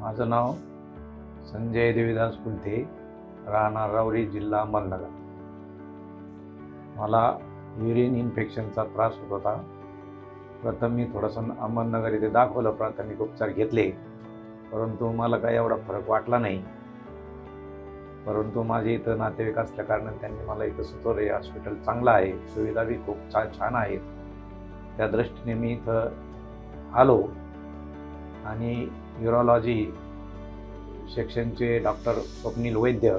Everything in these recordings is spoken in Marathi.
माझं नाव संजय देवीदास कुलते, राहणार रावरी, जिल्हा अहमदनगर. मला युरिन इन्फेक्शनचा त्रास होत होता. प्रथम मी थोडंसं अहमदनगर इथे दाखवलं, प्राथमिक उपचार घेतले, परंतु मला काही एवढा फरक वाटला नाही. परंतु माझे इथं नातेवाईक असल्या कारणाने त्यांनी मला इथं सुचवलं, हे हॉस्पिटल चांगलं आहे, सुविधा बी खूप छान आहेत. त्या दृष्टीने मी इथं आलो आणि न्यूरोलॉजी सेक्शनचे डॉक्टर स्वप्नील वैद्य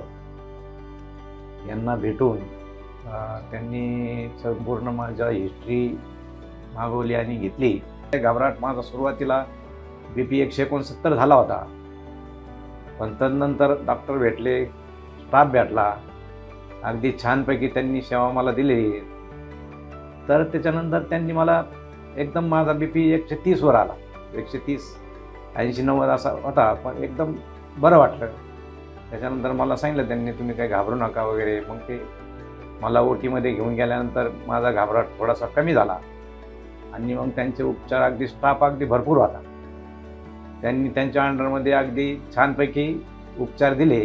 यांना भेटून त्यांनी संपूर्ण माझ्या हिस्ट्री मागवली आणि घेतली. घबराट माझा सुरुवातीला BP 169 झाला होता, पण तदनंतर डॉक्टर भेटले, स्टाफ भेटला, अगदी छानपैकी त्यांनी सेवा मला दिली. तर त्याच्यानंतर त्यांनी मला एकदम माझा BP 130 वर आला. 130 80-90 असा होता, पण एकदम बरं वाटलं. त्याच्यानंतर मला सांगितलं त्यांनी, तुम्ही काही घाबरू नका वगैरे. मग ते मला OTमध्ये घेऊन गेल्यानंतर माझा घाबराट थोडासा कमी झाला आणि मग त्यांचे उपचार, अगदी स्टाफ अगदी भरपूर होता. त्यांनी त्यांच्या अंडरमध्ये अगदी छानपैकी उपचार दिले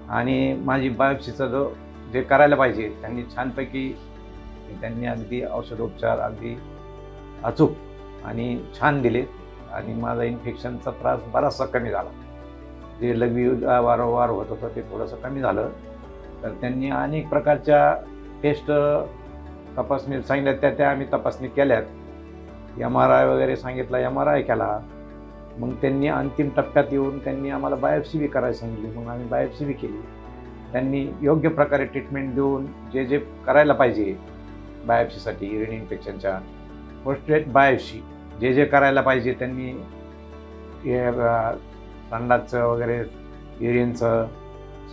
आणि माझी बायोप्सीचं जे करायला पाहिजे त्यांनी छानपैकी त्यांनी अगदी औषधोपचार अगदी अचूक आणि छान दिले आणि माझा इन्फेक्शनचा त्रास बराचसा कमी झाला. जे लघवी वारंवार होत होतं ते थोडंसं कमी झालं. तर त्यांनी अनेक प्रकारच्या टेस्ट तपासणी सांगितल्या, त्या आम्ही तपासणी केल्यात. MRI वगैरे सांगितला, MRI केला. मग त्यांनी अंतिम टप्प्यात येऊन त्यांनी आम्हाला बायोप्सी बी करायला सांगितली. मग आम्ही बायोप्सी बी केली. त्यांनी योग्य प्रकारे ट्रीटमेंट देऊन जे करायला पाहिजे बायोप्सीसाठी, युरिन इन्फेक्शनच्या पोस्टरेट बायोप्सी जे करायला पाहिजे त्यांनी, संडासचं वगैरे, युरिनचं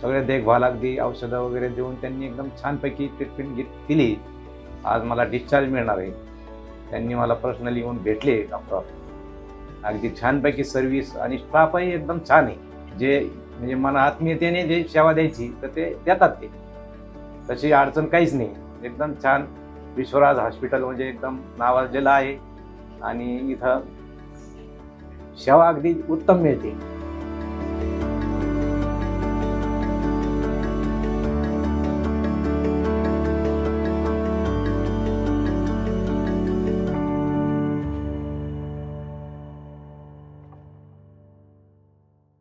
सगळे देखभाल, अगदी औषधं वगैरे देऊन त्यांनी एकदम छानपैकी ट्रीटमेंट दिली. आज मला डिस्चार्ज मिळणार आहे. त्यांनी मला पर्सनली येऊन भेटले डॉक्टर. अगदी छानपैकी सर्व्हिस आणि स्टाफही एकदम छान आहे. जे म्हणजे मला आत्मीयतेने जे सेवा द्यायची तर ते देतात. ते तशी अडचण काहीच नाही. एकदम छान. विश्वराज हॉस्पिटल म्हणजे एकदम नावाजलेलं आहे आणि इथं सेवा अगदी उत्तम मिळते.